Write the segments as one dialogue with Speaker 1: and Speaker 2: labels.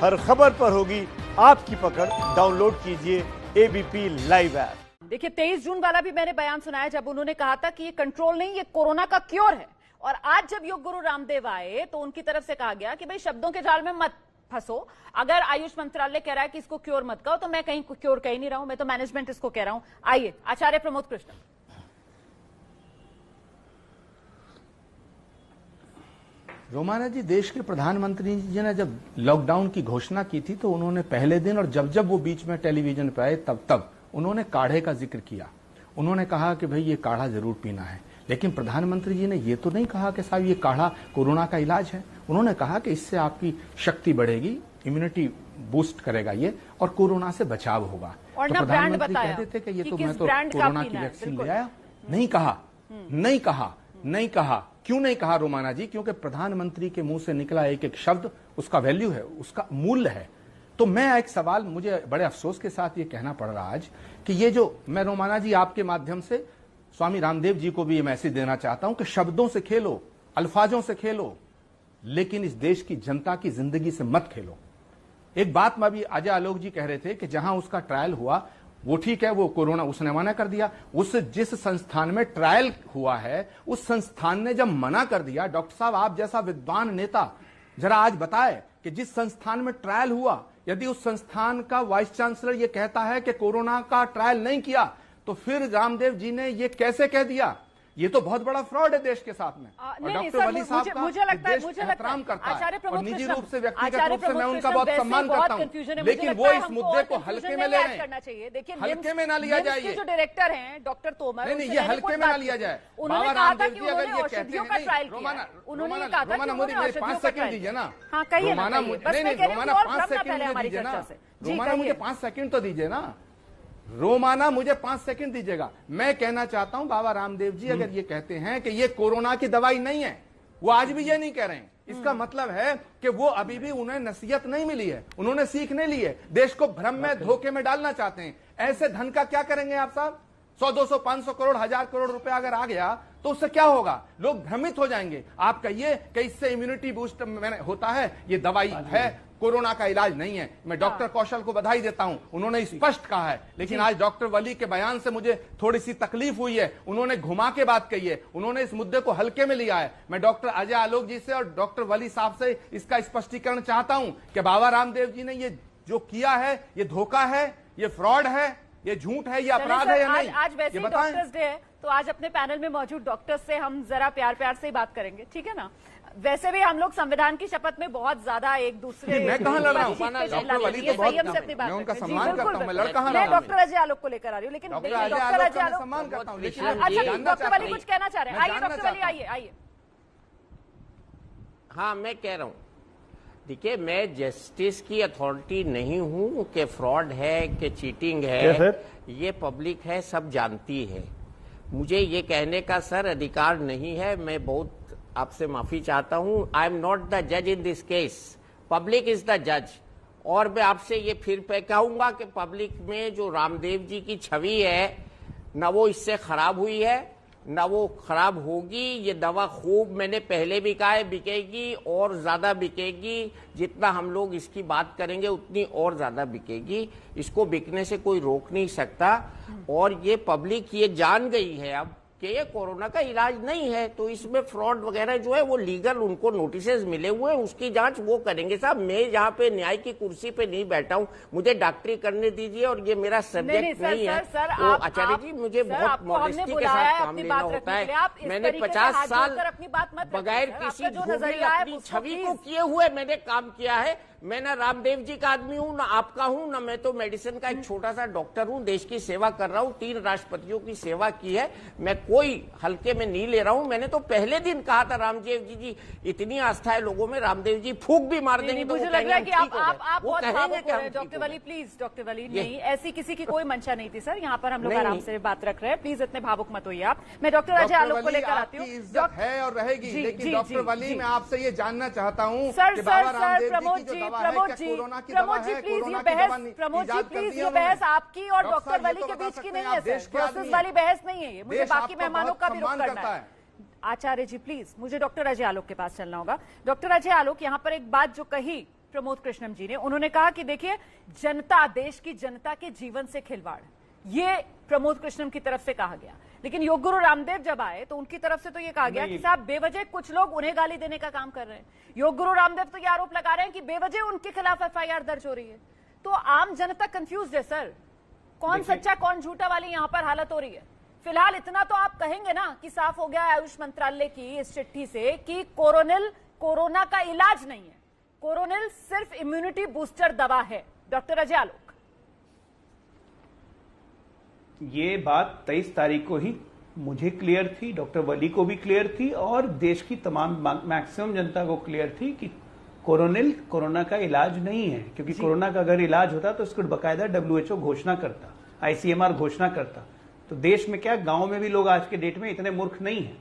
Speaker 1: हर खबर पर होगी आपकी पकड़। डाउनलोड कीजिए एबीपी लाइव ऐप।
Speaker 2: देखिए 23 जून वाला भी मैंने बयान सुनाया जब उन्होंने कहा था कि ये कंट्रोल नहीं, ये कोरोना का क्योर है। और आज जब योग गुरु रामदेव आए तो उनकी तरफ से कहा गया कि भाई शब्दों के जाल में मत फंसो। अगर आयुष मंत्रालय कह रहा है कि इसको क्योर मत कहो तो मैं कहीं क्योर कह नहीं रहा हूं, मैं तो मैनेजमेंट इसको कह रहा हूं। आइए आचार्य प्रमोद कृष्ण।
Speaker 3: रोमाना जी, देश के प्रधानमंत्री जी ने जब लॉकडाउन की घोषणा की थी तो उन्होंने पहले दिन और जब वो बीच में टेलीविजन पे आए तब उन्होंने काढ़े का जिक्र किया। उन्होंने कहा कि भाई ये काढ़ा जरूर पीना है, लेकिन प्रधानमंत्री जी ने ये तो नहीं कहा कि साहब ये काढ़ा कोरोना का इलाज है। उन्होंने कहा कि इससे आपकी शक्ति बढ़ेगी, इम्यूनिटी बूस्ट करेगा ये, और कोरोना से बचाव होगा।
Speaker 2: और
Speaker 3: तो प्रधानमंत्री कहते थे कि ये तो मैं तो कोरोना की वैक्सीन ले आया। नहीं कहा, नहीं कहा, नहीं कहा। क्यों नहीं कहा रोमाना जी? क्योंकि प्रधानमंत्री के मुंह से निकला एक एक शब्द उसका वैल्यू है, उसका मूल्य है। तो मैं एक सवाल, मुझे बड़े अफसोस के साथ ये कहना पड़ रहा आज कि ये जो मैं रोमाना जी आपके माध्यम से स्वामी रामदेव जी को भी ये मैसेज देना चाहता हूं कि शब्दों से खेलो, अल्फाजों से खेलो, लेकिन इस देश की जनता की जिंदगी से मत खेलो। एक बात में भी अजय आलोक जी कह रहे थे कि जहां उसका ट्रायल हुआ वो ठीक है, वो कोरोना उसने मना कर दिया। उस जिस संस्थान में ट्रायल हुआ है उस संस्थान ने जब मना कर दिया, डॉक्टर साहब आप जैसा विद्वान नेता जरा आज बताए कि जिस संस्थान में ट्रायल हुआ, यदि उस संस्थान का वाइस चांसलर ये कहता है कि कोरोना का ट्रायल नहीं किया, तो फिर रामदेव जी ने ये कैसे कह दिया? ये तो बहुत बड़ा फ्रॉड है देश के साथ में। और डॉक्टर वली साहब का
Speaker 2: मुझे लगता है
Speaker 3: एहतराम करता है और निजी रूप से, व्यक्तिगत
Speaker 2: आचार्य
Speaker 3: रूप से मैं उनका बहुत सम्मान करता हूं, लेकिन वो इस मुद्दे को हल्के में ले रहे हैं।
Speaker 2: देखिए
Speaker 3: हल्के में ना लिया जाए।
Speaker 2: जो डायरेक्टर हैं डॉक्टर तोमर,
Speaker 3: नहीं, ये हल्के में ना लिया जाए।
Speaker 2: उन्होंने कहा था कि अगर ये कहते हैं उन्होंने कहा था कि
Speaker 3: मुझे 5 सेकंड दीजिए ना।
Speaker 2: हाँ कहिए,
Speaker 3: रोमाना मुझे 5 सेकंड दीजिए ना। रोमाना मुझे 5 सेकंड तो दीजिए ना। रोमाना मुझे 5 सेकंड दीजिएगा। मैं कहना चाहता हूं बाबा रामदेव जी अगर ये कहते हैं कि ये कोरोना की दवाई नहीं है, वो आज भी ये नहीं कह रहे हैं, इसका मतलब है कि वो अभी भी उन्हें नसीहत नहीं मिली है, उन्होंने सीख नहीं ली है, देश को भ्रम में धोखे में डालना चाहते हैं। ऐसे धन का क्या करेंगे आप साहब? 100, 200, 500 करोड़, 1000 करोड़ रुपया अगर आ गया तो उससे क्या होगा? लोग भ्रमित हो जाएंगे। आप कहिए कि इससे इम्यूनिटी बूस्ट होता है, ये दवाई है, कोरोना का इलाज नहीं है। मैं डॉक्टर कौशल को बधाई देता हूं, उन्होंने स्पष्ट कहा है। लेकिन आज डॉक्टर वली के बयान से मुझे थोड़ी सी तकलीफ हुई है। उन्होंने घुमा के बात कही है, उन्होंने इस मुद्दे को हल्के में लिया है। मैं डॉक्टर अजय आलोक जी से और डॉक्टर वली साहब से इसका स्पष्टीकरण चाहता हूं कि बाबा रामदेव जी ने ये जो किया है ये धोखा है, ये फ्रॉड है, ये झूठ है, ये अपराध है या नहीं?
Speaker 2: आज वैसे ही डॉक्टर्स डे है तो आज अपने पैनल में मौजूद डॉक्टर्स से हम जरा प्यार प्यार से ही बात करेंगे, ठीक है ना? वैसे भी हम लोग संविधान की शपथ में बहुत ज्यादा एक दूसरे,
Speaker 3: मैं कहां लड़ रहा हूं? डॉक्टर वली तो बहुत, मैं उनका सम्मान करता हूं, मैं लड़ कहां रहा हूं?
Speaker 2: मैं डॉक्टर अजय आलोक को लेकर आ रही हूँ, लेकिन डॉक्टर अजय आलोक
Speaker 3: सम्मान करता हूं।
Speaker 2: अच्छा डॉक्टर वली कुछ कहना चाह रहे हैं? आइए डॉक्टर वली, आइए आइए।
Speaker 4: हाँ मैं कह रहा हूं, देखिए मैं जस्टिस की अथॉरिटी नहीं हूं कि फ्रॉड है कि चीटिंग है, ये पब्लिक है, सब जानती है। मुझे ये कहने का सर अधिकार नहीं है। मैं बहुत आपसे माफी चाहता हूं। आई एम नॉट द जज in this case, public is the जज। और मैं आपसे ये फिर पे कहूंगा कि पब्लिक में जो रामदेव जी की छवि है न वो इससे खराब हुई है न वो खराब होगी। ये दवा खूब, मैंने पहले भी कहा है, बिकेगी और ज्यादा बिकेगी। जितना हम लोग इसकी बात करेंगे उतनी और ज्यादा बिकेगी। इसको बिकने से कोई रोक नहीं सकता। और ये पब्लिक ये जान गई है अब कि ये कोरोना का इलाज नहीं है, तो इसमें फ्रॉड वगैरह जो है वो लीगल उनको नोटिसेस मिले हुए हैं, उसकी जांच वो करेंगे। साहब मैं यहाँ पे न्याय की कुर्सी पे नहीं बैठा हूँ, मुझे डॉक्टरी करने दीजिए और ये मेरा सब्जेक्ट नहीं है। तो आचार्य जी मुझे बहुत मॉडेस्टी के साथ काम लेना होता है। मैंने 50 साल बगैर किसी अपनी छवि को किए हुए मैंने काम किया है। मैं ना रामदेव जी का आदमी हूं, ना आपका हूं, ना मैं तो मेडिसिन का एक छोटा सा डॉक्टर हूं, देश की सेवा कर रहा हूं, 3 राष्ट्रपतियों की सेवा की है। मैं कोई हल्के में नहीं ले रहा हूं। मैंने तो पहले दिन कहा था रामदेव जी इतनी आस्था है लोगों में, रामदेव जी फूंक भी मार देंगे तो
Speaker 2: मुझे लग रहा है कि आप बहुत भावुक हो रहे हैं। डॉक्टर वली प्लीज, डॉक्टर वली नहीं, ऐसी किसी की कोई मंशा नहीं थी सर। यहाँ पर हम लोग आराम से बात रख रहे हैं, प्लीज इतने भावुक मत होइए आप। मैं डॉक्टर अजय आलोक को लेकर आती हूँ।
Speaker 3: इज्जत है और रहेगी, लेकिन डॉक्टर वली मैं आपसे ये जानना चाहता हूँ
Speaker 2: सर प्रमोद जी प्लीज ये बहस आपकी और डॉक्टर वली के बीच की नहीं है सर, प्रोसेस वाली बहस नहीं है ये। मुझे बाकी मेहमानों का भी रुख करना है। आचार्य जी प्लीज, मुझे डॉक्टर अजय आलोक के पास चलना होगा। डॉक्टर अजय आलोक, यहाँ पर एक बात जो कही प्रमोद कृष्णम जी ने। उन्होंने कहा कि देखिए जनता, देश की जनता के जीवन से खिलवाड़, ये प्रमोद कृष्णम की तरफ से कहा गया। लेकिन योग गुरु रामदेव जब आए तो उनकी तरफ से तो ये कहा गया कि साहब बेवजह कुछ लोग उन्हें गाली देने का काम कर रहे हैं। योग गुरु रामदेव तो ये आरोप लगा रहे हैं कि बेवजह उनके खिलाफ एफआईआर दर्ज हो रही है। तो आम जनता कंफ्यूज है सर, कौन सच्चा कौन झूठा वाली यहां पर हालत हो रही है। फिलहाल इतना तो आप कहेंगे ना कि साफ हो गया आयुष मंत्रालय की इस चिट्ठी से कि कोरोना का इलाज नहीं है, कोरोनिल सिर्फ इम्यूनिटी बूस्टर दवा है। डॉक्टर अजय आलोक,
Speaker 5: ये बात 23 तारीख को ही मुझे क्लियर थी, डॉक्टर वली को भी क्लियर थी और देश की तमाम मैक्सिमम जनता को क्लियर थी कि कोरोनिल कोरोना का इलाज नहीं है। क्योंकि कोरोना का अगर इलाज होता तो इसको बाकायदा WHO घोषणा करता, ICMR घोषणा करता। तो देश में क्या, गांव में भी लोग आज के डेट में इतने मूर्ख नहीं है,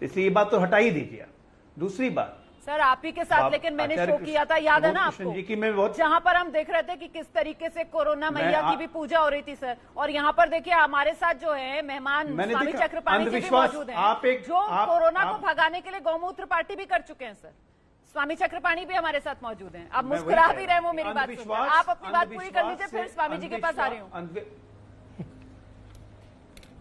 Speaker 5: इसलिए ये बात तो हटा ही दीजिए। दूसरी बात
Speaker 2: सर आप ही के साथ लेकिन मैंने शो किया था, याद है ना आपको,
Speaker 5: जी की मैं बहुत,
Speaker 2: जहां पर हम देख रहे थे कि किस तरीके से कोरोना मैया की भी पूजा हो रही थी सर। और यहाँ पर देखिए हमारे साथ जो है मेहमान स्वामी चक्रपाणी जी भी मौजूद हैं, जो कोरोना को भगाने के लिए गौमूत्र पार्टी भी कर चुके हैं सर। स्वामी चक्रपाणी भी हमारे साथ मौजूद हैं। अब मुस्कुरा भी रहे वो मेरी बात सुन, आप अपनी बात पूरी कर लीजिए, फिर स्वामी जी के पास आ रही हूँ।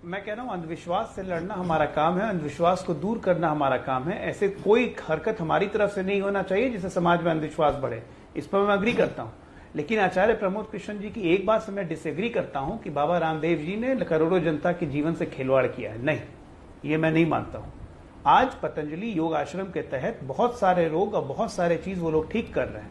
Speaker 5: मैं कह रहा हूं अंधविश्वास से लड़ना हमारा काम है, अंधविश्वास को दूर करना हमारा काम है। ऐसे कोई हरकत हमारी तरफ से नहीं होना चाहिए जिससे समाज में अंधविश्वास बढ़े, इस पर मैं अग्री करता हूं। लेकिन आचार्य प्रमोद कृष्ण जी की एक बात से मैं डिसएग्री करता हूं कि बाबा रामदेव जी ने करोड़ों जनता के जीवन से खिलवाड़ किया है। नहीं, ये मैं नहीं मानता हूं। आज पतंजलि योग आश्रम के तहत बहुत सारे रोग और बहुत सारे चीज वो लोग ठीक कर रहे हैं।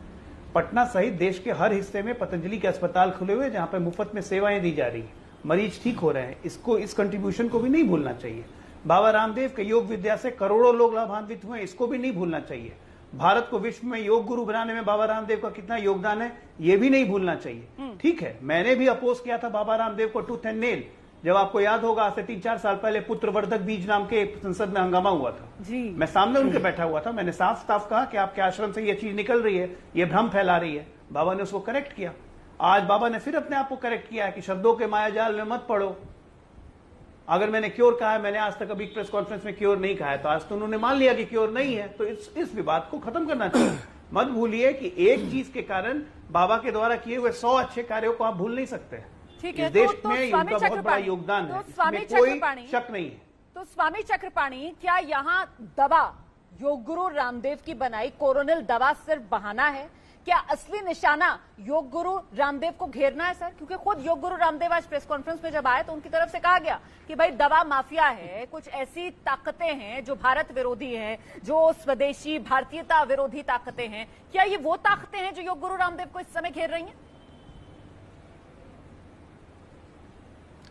Speaker 5: पटना सहित देश के हर हिस्से में पतंजलि के अस्पताल खुले हुए जहां पर मुफ्त में सेवाएं दी जा रही है, मरीज ठीक हो रहे हैं। इस कंट्रीब्यूशन को भी नहीं भूलना चाहिए। बाबा रामदेव के योग विद्या से करोड़ों लोग लाभान्वित हुए, इसको भी नहीं भूलना चाहिए। भारत को विश्व में योग गुरु बनाने में बाबा रामदेव का कितना योगदान है, ये भी नहीं भूलना चाहिए। ठीक है, मैंने भी अपोज किया था बाबा रामदेव को टूथ एंड नेल, जब आपको याद होगा आज से 3-4 साल पहले पुत्रवर्धक बीज नाम के संसद में हंगामा हुआ था जी। मैं सामने उनके बैठा हुआ था, मैंने साफ साफ कहा कि आपके आश्रम से ये चीज निकल रही है, ये भ्रम फैला रही है। बाबा ने उसको करेक्ट किया। आज बाबा ने फिर अपने आप को करेक्ट किया है कि शब्दों के मायाजाल में मत पड़ो। अगर मैंने क्योर कहा है, मैंने आज तक अभी प्रेस कॉन्फ्रेंस में क्योर नहीं कहा है, तो आज तो उन्होंने मान लिया कि क्योर नहीं है, तो इस विवाद को खत्म करना चाहिए। मत भूलिए कि एक चीज के कारण बाबा के द्वारा किए हुए 100 अच्छे कार्यों को आप भूल नहीं सकते।
Speaker 2: ठीक है,
Speaker 5: इस देश में उनका बहुत बड़ा योगदान है, इसमें कोई शक नहीं है।
Speaker 2: तो स्वामी चक्रपाणी, क्या यहाँ दवा योग गुरु रामदेव की बनाई कोरोनिल दवा सिर्फ बहाना है? क्या असली निशाना योग गुरु रामदेव को घेरना है सर? क्योंकि खुद योग गुरु रामदेव आज प्रेस कॉन्फ्रेंस में जब आए तो उनकी तरफ से कहा गया कि भाई दवा माफिया है, कुछ ऐसी ताकतें हैं जो भारत विरोधी हैं, जो स्वदेशी भारतीयता विरोधी ताकतें हैं। क्या ये वो ताकतें हैं जो योग गुरु रामदेव को इस समय घेर रही हैं?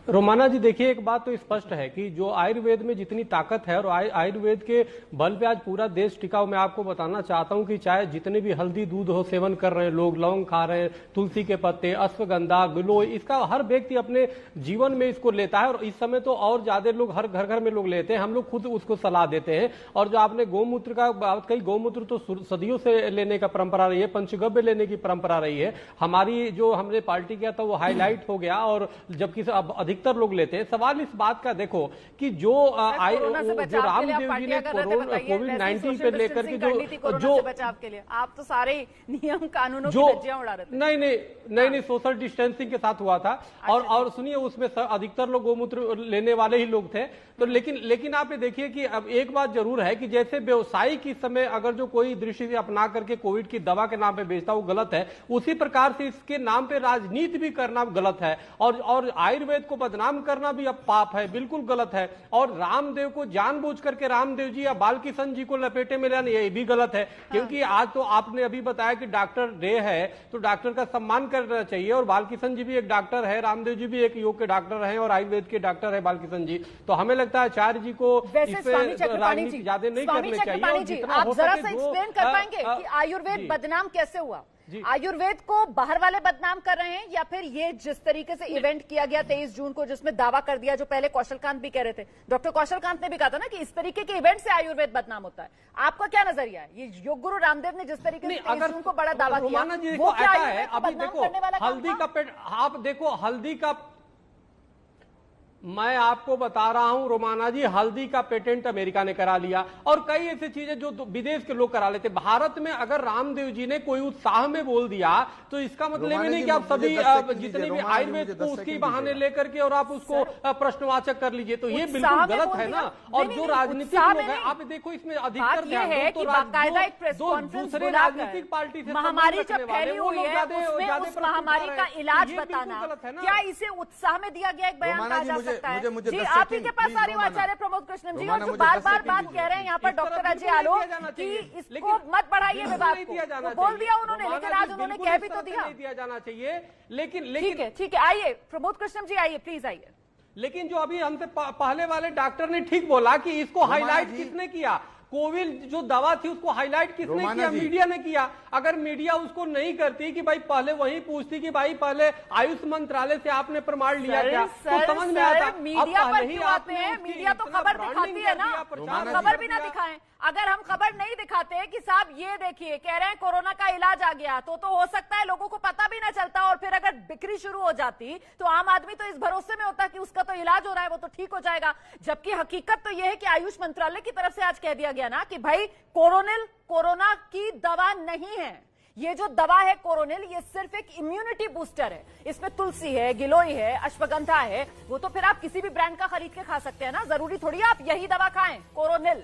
Speaker 6: रोमाना जी देखिए, एक बात तो स्पष्ट है कि जो आयुर्वेद में जितनी ताकत है और आयुर्वेद के बल पे आज पूरा देश टिका हुआ। मैं आपको बताना चाहता हूं कि चाहे जितने भी हल्दी दूध हो सेवन कर रहे हैं लोग, लौंग खा रहे हैं, तुलसी के पत्ते, अश्वगंधा, गिलोय, इसका हर व्यक्ति अपने जीवन में इसको लेता है। और इस समय तो और ज्यादा लोग हर घर घर में लोग लेते हैं, हम लोग खुद उसको सलाह देते हैं। और जो आपने गौमूत्र का बात कही, गौमूत्र तो सदियों से लेने का परंपरा रही है, पंचगव्य लेने की परंपरा रही है। हमारी जो हमने पार्टी किया था वो हाईलाइट हो गया, और जबकि अब अधिकतर लोग लेते हैं। सवाल इस बात का देखो कि जो रामदेव जी ने कोविड-19 पे लेकर के जो
Speaker 2: बचाव के लिए आप तो सारे नियम कानूनों की धज्जियां उड़ा रहे थे।
Speaker 6: नहीं, सोशल डिस्टेंसिंग के साथ हुआ था। और सुनिए, उसमें अधिकतर लोग गोमूत्र लेने वाले ही लोग थे। तो लेकिन आप ये देखिए कि अब एक बात जरूर है कि जैसे व्यवसायिक इस समय अगर जो कोई दृष्टि से अपना करके कोविड की दवा के नाम पे बेचता वो गलत है, उसी प्रकार से इसके नाम पे राजनीति भी करना गलत है। और आयुर्वेद को बदनाम करना भी अब पाप है, बिल्कुल गलत है। और रामदेव को जानबूझ करके रामदेव जी या बालकिशन जी को लपेटे में लाना ये भी गलत है। क्योंकि आज तो आपने अभी बताया कि डॉक्टर डे है, तो डॉक्टर का सम्मान करना चाहिए। और बालकिशन जी भी एक डॉक्टर है, रामदेव जी भी एक योग के डॉक्टर हैं और आयुर्वेद के डॉक्टर है बालकिशन जी। तो हमें लगता है आचार्य जी को राजनीति ज्यादा नहीं करनी चाहिए।
Speaker 2: आप जरा सा एक्सप्लेन कर पाएंगे कि आयुर्वेद बदनाम कैसे हुआ? आयुर्वेद को बाहर वाले बदनाम कर रहे हैं, या फिर ये जिस तरीके से इवेंट किया गया 23 जून को जिसमें दावा कर दिया, जो पहले कौशलकांत भी कह रहे थे, डॉक्टर कौशलकांत ने भी कहा था ना कि इस तरीके के इवेंट से आयुर्वेद बदनाम होता है। आपका क्या नजरिया है? ये योग गुरु रामदेव ने जिस तरीके से 23 जून को बड़ा दावा किया, वो क्या आयुर्वेद को बदनाम करने वाला काम था?
Speaker 6: हल्दी का पेड़, आप देखो हल्दी का मैं आपको बता रहा हूं रोमाना जी, हल्दी का पेटेंट अमेरिका ने करा लिया और कई ऐसी चीजें जो विदेश के लोग करा लेते। भारत में अगर रामदेव जी ने कोई उत्साह में बोल दिया तो इसका मतलब ये नहीं कि आप सभी जितने भी आयुर्वेद को उसके बहाने लेकर के और आप उसको प्रश्नवाचक कर लीजिए, तो ये बिल्कुल गलत है ना। और जो राजनीतिक लोग हैं, आप देखो इसमें अधिकतर दूसरे राजनीतिक पार्टी से
Speaker 2: महामारी जब फैली हुई है उसमें उस महामारी का इलाज बताना, क्या इसे उत्साह में दिया गया एक बयान कहा जा सकता है? जी, आप ही के पास आ रही हूँ आचार्य प्रमोद कृष्णन जी, और जो बार बार बात कह रहे हैं यहाँ पर डॉक्टर अजय आलोक कि इसको मत बढ़ाइए विवाद को, तो बोल दिया उन्होंने, लेकिन आज उन्होंने कह भी तो दिया।
Speaker 6: नहीं दिया जाना चाहिए, लेकिन
Speaker 2: ठीक है, आइए प्रमोद कृष्णन जी, आइए प्लीज आइए।
Speaker 6: लेकिन जो अभी हमसे पहले वाले डॉक्टर ने ठीक बोला कि इसको हाईलाइट किसने किया, कोविड जो दवा थी उसको हाईलाइट किसने किया? मीडिया ने किया। अगर मीडिया उसको नहीं करती कि भाई पहले वही पूछती कि भाई पहले आयुष मंत्रालय से आपने प्रमाण लिया क्या, तो समझ में आता।
Speaker 2: मीडिया पर क्यों आते हैं? मीडिया तो खबर दिखाती है ना, खबर भी ना दिखाएं। अगर हम खबर नहीं दिखाते कि साहब ये देखिए कह रहे हैं कोरोना का इलाज आ गया, तो हो सकता है लोगों को पता भी ना चलता, और फिर अगर बिक्री शुरू हो जाती तो आम आदमी तो इस भरोसे में होता कि उसका तो इलाज हो रहा है, वो तो ठीक हो जाएगा। जबकि हकीकत तो यह है कि आयुष मंत्रालय की तरफ से आज कह दिया गया ना कि भाई कोरोना की दवा नहीं है, ये जो दवा है कोरोनिल, ये सिर्फ एक इम्यूनिटी बूस्टर है। इसमें तुलसी है, गिलोय है, अश्वगंधा है, वो तो फिर आप किसी भी ब्रांड का खरीद के खा सकते हैं ना, जरूरी थोड़ी आप यही दवा खाएं कोरोनिल।